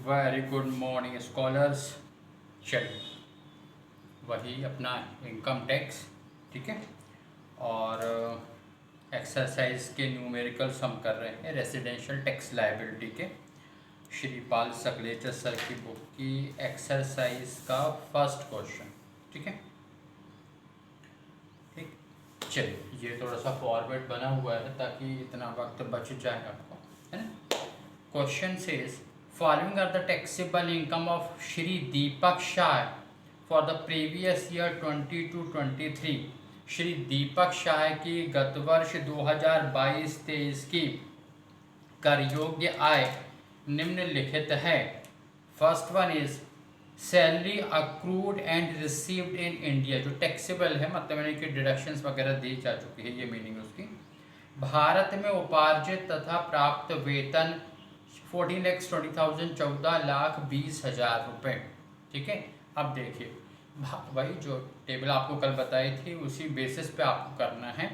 Very good morning scholars. चलिए, वही अपना इनकम टैक्स, ठीक है। और एक्सरसाइज के न्यूमेरिकल्स हम कर रहे हैं रेसिडेंशियल टैक्स लायबिलिटी के श्रीपाल सकलेचा सर की बुक की एक्सरसाइज का फर्स्ट क्वेश्चन, ठीक है। ठीक, चलिए ये थोड़ा सा फॉर्मेट बना हुआ है ताकि इतना वक्त बच जाए आपको, है ना। Question says following are the taxable income of Shri Deepak Shah for the previous year 22-23। Shri Deepak Shah की गत वर्ष 2022-23 की कर योग्य आय निम्नलिखित है। First one is salary accrued and received in India, जो टैक्सेबल है, मतलब यानी कि डिडक्शंस वगैरह दी जा चुकी है, ये मीनिंग उसकी। भारत में उपार्जित तथा प्राप्त वेतन 14,20,000 14,20,000 रुपये, ठीक है। अब देखिए वही जो टेबल आपको कल बताई थी उसी बेसिस पे आपको करना है।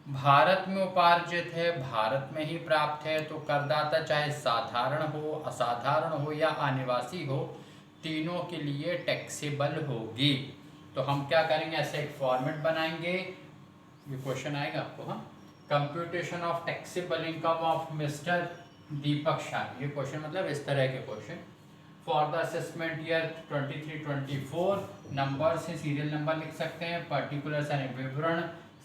भारत में उपार्जित है, भारत में ही प्राप्त है, तो करदाता चाहे साधारण हो, असाधारण हो या आनिवासी हो, तीनों के लिए टैक्सेबल होगी। तो हम क्या करेंगे, ऐसे एक फॉर्मेट बनाएंगे, ये क्वेश्चन आएगा आपको। हाँ, computation of taxable income of mister Deepak Shah, ये क्वेश्चन मतलब इस तरह के question for the assessment year 23-24। Number से सीरियल नंबर लिख सकते हैं, पर्टिकुलर्स यानी विवरण,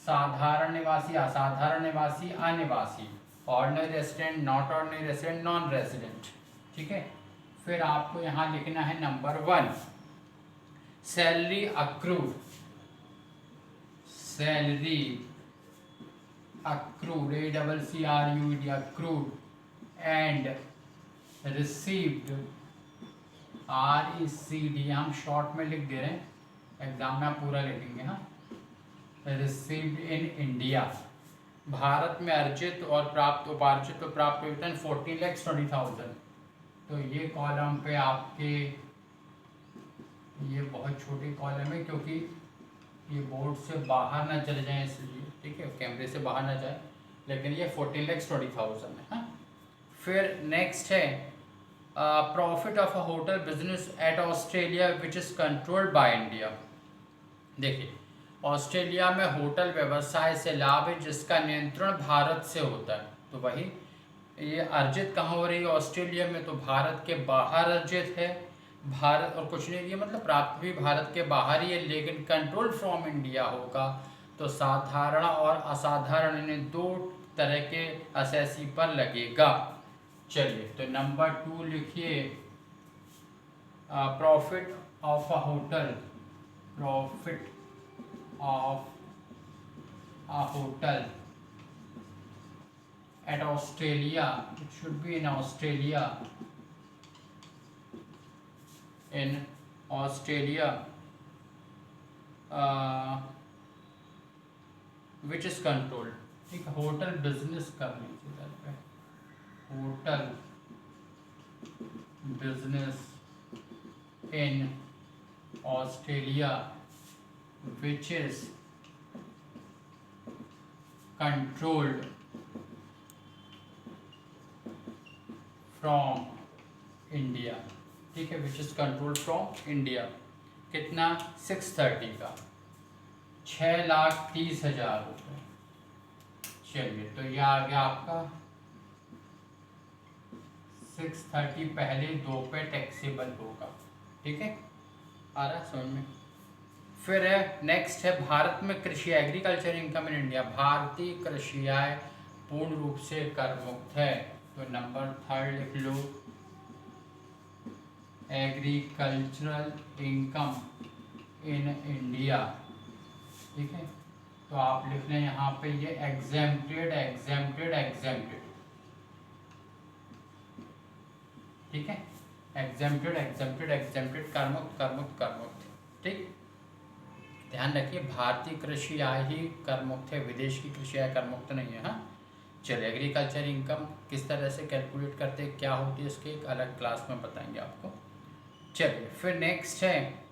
साधारण निवासी, असाधारण निवासी, अनिवासी, ordinary resident, not ordinary resident, non resident, ठीक है। फिर आपको यहाँ लिखना है number 1 salary accrued, salary accrued, ACCRUD accrued and received, RECD हम शॉर्ट में लिख दे रहे हैं, एग्जाम में आप पूरा लिखेंगे। हाँ, रिसीव्ड इन इंडिया, भारत में अर्जित और प्राप्त, उपार्जित और प्राप्त वेतन 14,20,000। तो ये कॉलम पे आपके, ये बहुत छोटी कॉलम है क्योंकि ये बोर्ड से बाहर ना चले जाए इसलिए, ठीक है, कैमरे से बाहर ना जाए, लेकिन ये 14,20,000 है। हाँ, फिर नेक्स्ट है profit of a hotel business at Australia which is controlled by India. देखिए, ऑस्ट्रेलिया में होटल व्यवसाय से लाभ है जिसका नियंत्रण भारत से होता है। तो वही ये अर्जित कहाँ हो रही है, ऑस्ट्रेलिया में, तो भारत के बाहर अर्जित है, भारत और कुछ नहीं, ये मतलब प्राप्त भी भारत के बाहर ही है, लेकिन कंट्रोल फ्रॉम इंडिया होगा। तो साधारण और असाधारण इन्हें दो तरह के असेसी पर लगेगा। चलिए, तो नंबर 2 लिखिए profit of a hotel, profit of a hotel eight Australia, it should be in Australia, in Australia which is controlled, ठीक है। होटल बिजनेस कर लीजिए, hotel business in Australia which is controlled from India, ठीक है, which is controlled from India. कितना, 630 का, 6,30,000 रुपये। चलिए, तो यह आ गया आपका 630, पहले 2 पे टैक्सेबल होगा, ठीक है, आ रहा समझ में। फिर है नेक्स्ट है भारत में कृषि, एग्रीकल्चर इनकम इन इंडिया, भारतीय कृषि आय पूर्ण रूप से कर मुक्त है। तो नंबर 3 लिख लो, एग्रीकल्चरल इनकम इन इंडिया, ठीक है। तो आप लिख लें यहाँ पे ये एग्जेम्प्टेड, एग्जेम्प्टेड, एग्जेम्प्टेड, ठीक है, एग्जेम्प्टेड, एग्जेम्प्टेड, एग्जेम्प्टेड, करमुक्त, करमुक्त, करमुक्त, ठीक। ध्यान रखिए, भारतीय कृषि आय ही करमुक्त है, विदेश की कृषि आय करमुक्त नहीं है। हाँ, चलिए, एग्रीकल्चर इनकम किस तरह से कैलकुलेट करते हैं, क्या होती है, इसके एक अलग क्लास में बताएंगे आपको। चलिए, फिर नेक्स्ट है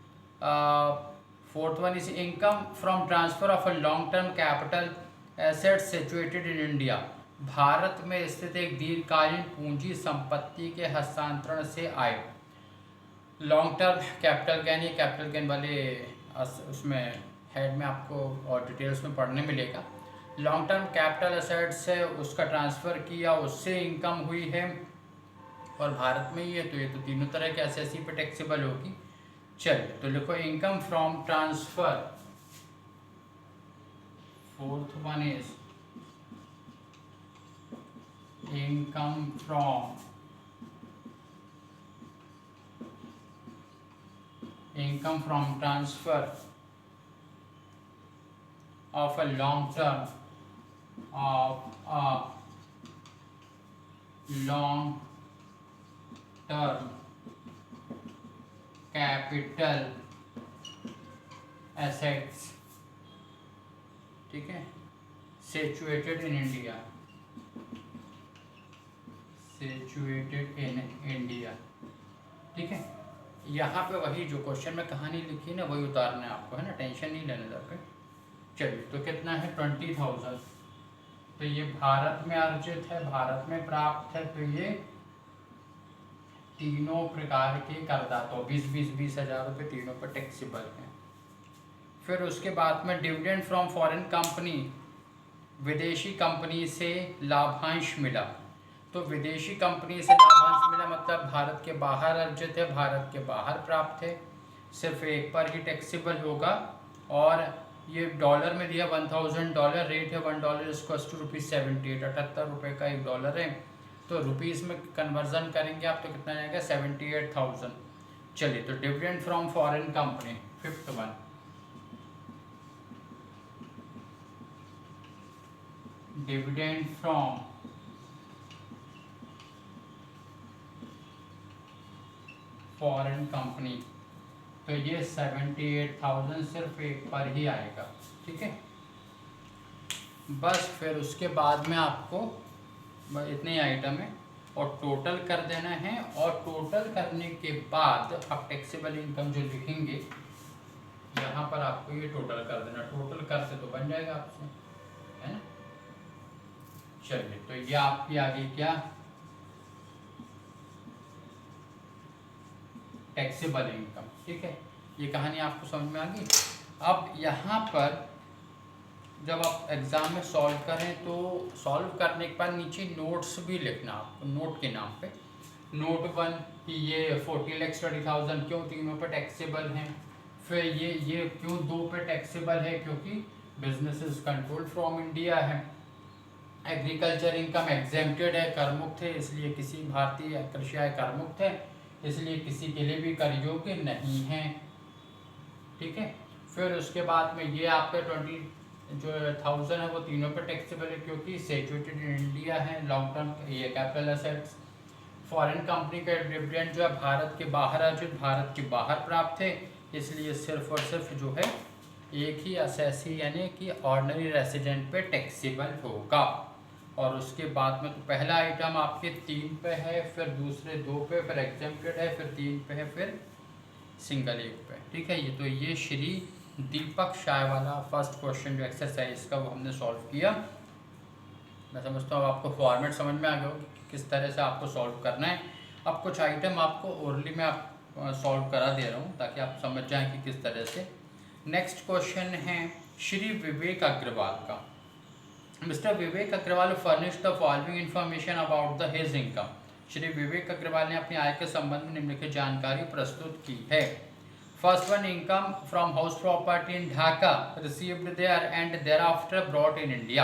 4th one is income from transfer of a long term capital asset situated in India, Bharat में स्थित एक दीर्घकालीन पूंजी संपत्ति के हस्तांतरण से आय। लॉन्ग टर्म कैपिटल गेन, ये कैपिटल गेन वाले उसमें हेड में आपको और डिटेल्स में पढ़ने मिलेगा। लॉन्ग टर्म कैपिटल असेट्स से उसका ट्रांसफ़र किया, उससे इनकम हुई है और भारत में ही है, तो ये तो तीनों तरह के एसएससी पे टैक्सेबल होगी। चलिए तो लिखो income from transfer, fourth one is income from transfer of a long term capital assets, ठीक है, situated in India, ठीक है। यहाँ पे वही जो क्वेश्चन में कहानी लिखी ना वही उतारना है आपको, है ना, टेंशन नहीं लेने लगे। चलिए तो कितना है 20,000, तो ये भारत में अर्जित है, भारत में प्राप्त है, तो ये तीनों प्रकार के करदाताओं 20 हज़ार रुपये तीनों पर टैक्सेबल हैं। फिर उसके बाद में डिविडेंड फ्रॉम फॉरेन कंपनी, विदेशी कंपनी से लाभांश मिला, तो विदेशी कंपनी से लाभांश मिला मतलब भारत के बाहर अर्जित है, भारत के बाहर प्राप्त है, सिर्फ एक पर ही टैक्सेबल होगा। और ये डॉलर में दिया $1000 रेट है, $1 इक्वल्स टू ₹78, 78 रुपये का $1 है, तो रुपीज़ में कन्वर्जन करेंगे आप तो कितना जाएगा 78,000। चलिए तो dividend from foreign company, fifth one, dividend from foreign company, तो ये 78,000 सिर्फ एक पर ही आएगा, ठीक है। बस फिर उसके बाद में आपको इतने ही आइटम है और टोटल कर देना है, और टोटल करने के बाद आप टैक्सेबल इनकम जो लिखेंगे यहाँ पर आपको ये टोटल कर देना, टोटल करते तो बन जाएगा आपसे, है ना। चलिए तो ये आपकी आ गई क्या, टैक्सेबल इनकम, ठीक है। ये कहानी आपको समझ में आ गई। अब यहाँ पर जब आप एग्ज़ाम में सॉल्व करें तो सॉल्व करने के बाद नीचे नोट्स भी लिखना आपको, नोट के नाम पे, नोट 1 कि ये 40,30,000 क्यों तीनों पे टैक्सेबल हैं, फिर ये क्यों 2 पे टैक्सेबल है, क्योंकि business is controlled from India है। एग्रीकल्चर इनकम एग्जेम्प्टेड है, करमुक्त है, इसलिए किसी भारतीय कृषि आय करमुक्त है, इसलिए किसी के लिए भी कर योग्य नहीं है, ठीक है। फिर उसके बाद में ये आपके 20,000 है वो तीनों पे टैक्सेबल है क्योंकि सिचुएटेड इन इंडिया है, लॉन्ग टर्म ये कैपिटल असेट्स। फॉरेन कंपनी का डिविडेंड जो है भारत के बाहर अर्जित, भारत के बाहर प्राप्त है, इसलिए सिर्फ और सिर्फ जो है एक ही असेसी यानी कि ऑर्डिनरी रेसिडेंट पे टैक्सेबल होगा। और उसके बाद में तो पहला आइटम आपके 3 पे है, फिर दूसरे 2 पे, फिर एग्जेम्प्टेड है, फिर 3 पे है, फिर सिंगल 1 पे, ठीक है। ये तो ये श्री दीपक शाह वाला फर्स्ट क्वेश्चन जो एक्सरसाइज का वो हमने सॉल्व किया। मैं समझता हूँ आपको फॉर्मेट समझ में आ गया होगा कि किस तरह से आपको सॉल्व करना है। अब कुछ आइटम आपको ओरली में आप सॉल्व करा दे रहा हूँ ताकि आप समझ जाएं कि किस तरह से। नेक्स्ट क्वेश्चन है श्री विवेक अग्रवाल का। Mister Vivek Agarwal furnish the following information about the his income. Shri Vivek Agarwal ने अपनी आय के संबंध में निम्नलिखित जानकारी प्रस्तुत की है। First one, income from house property in Dhaka received there and thereafter brought in India.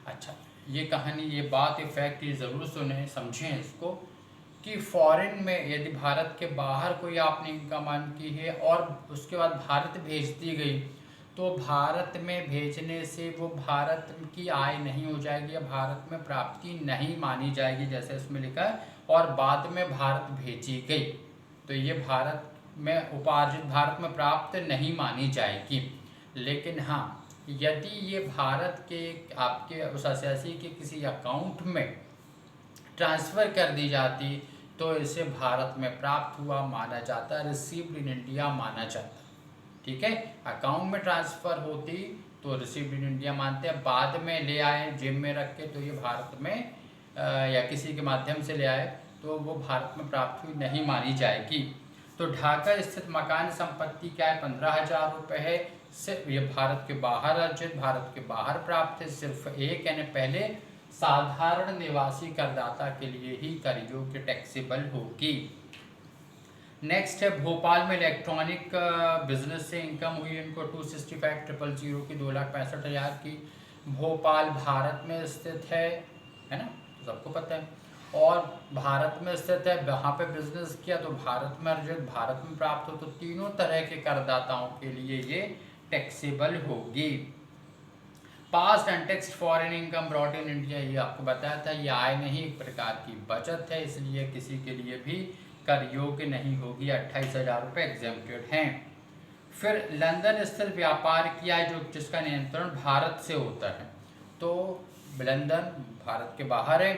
अच्छा, ये कहानी, ये बात, ये फैक्ट ये ज़रूर सुने समझें इसको कि फॉरेन में यदि भारत के बाहर कोई आपने इनकम अर्न की है और उसके बाद भारत भेज दी गई, तो भारत में भेजने से वो भारत की आय नहीं हो जाएगी या भारत में प्राप्ति नहीं मानी जाएगी जैसे इसमें लिखा है, और बाद में भारत भेजी गई तो ये भारत में उपार्जित, भारत में प्राप्त नहीं मानी जाएगी। लेकिन हाँ, यदि ये भारत के आपके उस असेसी के किसी अकाउंट में ट्रांसफ़र कर दी जाती तो इसे भारत में प्राप्त हुआ माना जाता, रिसीव्ड इन इंडिया माना जाता, ठीक है। अकाउंट में ट्रांसफ़र होती तो रिसीव्ड इन इंडिया मानते हैं, बाद में ले आए जेब में रख के तो ये भारत में या किसी के माध्यम से ले आए तो वो भारत में प्राप्त हुई नहीं मानी जाएगी। तो ढाका स्थित मकान संपत्ति क्या है, 15,000 रुपये है। सिर्फ ये भारत के बाहर अर्जित, भारत के बाहर प्राप्त है, सिर्फ एक, यानी पहले साधारण निवासी करदाता के लिए ही कर योग्य टैक्सेबल होगी। नेक्स्ट है भोपाल में इलेक्ट्रॉनिक बिजनेस से इनकम हुई इनको 265,000 की, 2,65,000 की। भोपाल भारत में स्थित है ना, तो सबको पता है, और भारत में स्थित है, वहाँ पे बिजनेस किया तो भारत में अर्जित, भारत में प्राप्त हो, तो तीनों तरह के करदाताओं के लिए ये टैक्सेबल होगी। Past untaxed foreign income brought in India, ये आपको बताया था, ये आय नहीं एक प्रकार की बचत है, इसलिए किसी के लिए भी कर योग्य नहीं होगी। 28,000 रुपये एग्जेम्प्टेड हैं। फिर लंदन स्थित व्यापार की आय जो जिसका नियंत्रण भारत से होता है, तो लंदन भारत के बाहर है,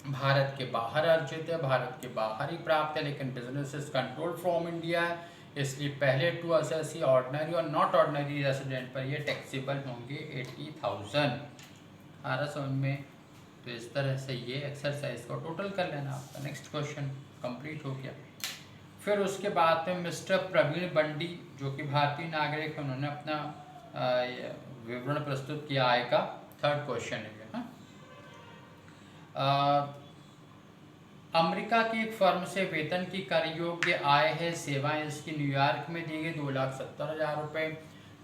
भारत के बाहर अर्जित है, भारत के बाहर ही प्राप्त है, लेकिन business is control from India है, इसलिए पहले टू असेस ही ऑर्डिनरी और नॉट ऑर्डिनरी रेसिडेंट पर ये टैक्सेबल होंगे 80,000। आ रहा समझ में? तो इस तरह से ये एक्सरसाइज को टोटल कर लेना, आपका नेक्स्ट क्वेश्चन कंप्लीट हो गया। फिर उसके बाद में मिस्टर प्रवीण बंडी जो कि भारतीय नागरिक हैं, उन्होंने अपना विवरण प्रस्तुत किया आय का। थर्ड क्वेश्चन है। अमेरिका की एक फर्म से वेतन की कर योग्य आय है, सेवाएं इसकी न्यूयॉर्क में दी गई 2,70,000 रुपये,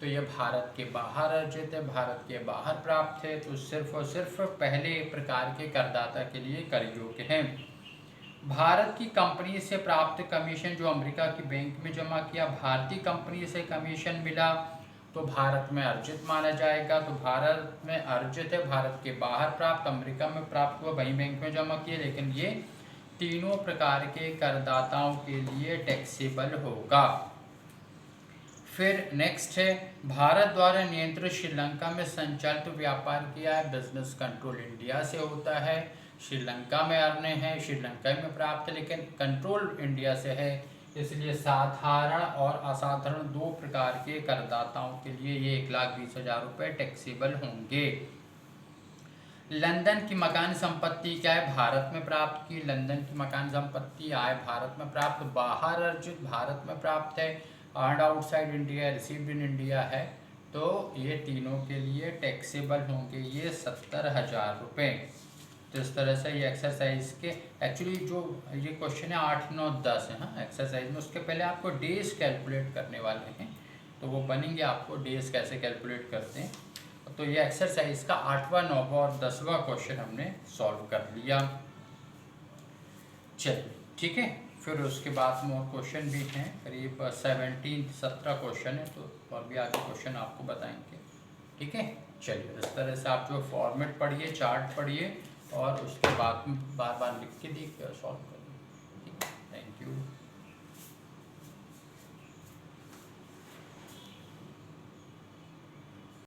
तो यह भारत के बाहर अर्जित है, भारत के बाहर प्राप्त है, तो सिर्फ और सिर्फ पहले प्रकार के करदाता के लिए कर योग्य है। भारत की कंपनी से प्राप्त कमीशन जो अमेरिका की बैंक में जमा किया, भारतीय कंपनी से कमीशन मिला तो भारत में अर्जित माना जाएगा, तो भारत में अर्जित है, भारत के बाहर प्राप्त, अमेरिका में प्राप्त हुआ, वहीं बैंक में जमा किए, लेकिन ये तीनों प्रकार के करदाताओं के लिए टैक्सेबल होगा। फिर नेक्स्ट है भारत द्वारा नियंत्रित श्रीलंका में संचालित व्यापार किया है, बिजनेस कंट्रोल इंडिया से होता है, श्रीलंका में अर्ने हैं, श्रीलंका में प्राप्त है, लेकिन कंट्रोल इंडिया से है, इसलिए साधारण और असाधारण दो प्रकार के करदाताओं के लिए ये 1,20,000 रुपये टैक्सेबल होंगे। लंदन की मकान संपत्ति क्या है, भारत में प्राप्त की, लंदन की मकान संपत्ति आय भारत में प्राप्त, बाहर अर्जित भारत में प्राप्त है, earned outside India, received in India है, तो ये तीनों के लिए टैक्सेबल होंगे ये 70,000 रुपये। तो इस तरह से ये एक्सरसाइज के एक्चुअली जो ये क्वेश्चन है 8, 9, 10 है हाँ एक्सरसाइज में, उसके पहले आपको डेज कैलकुलेट करने वाले हैं, तो वो बनेंगे आपको डेज कैसे कैलकुलेट करते हैं। तो ये एक्सरसाइज का 8वां, 9वां और 10वां क्वेश्चन हमने सॉल्व कर लिया। चलिए ठीक है, फिर उसके बाद में और क्वेश्चन भी हैं, करीब 17 क्वेश्चन है, तो और भी आगे क्वेश्चन आपको बताएंगे। ठीक है, चलिए इस तरह से आप जो फॉर्मेट पढ़िए, चार्ट पढ़िए, और उसके बाद बार बार लिख के देखिए और सॉल्व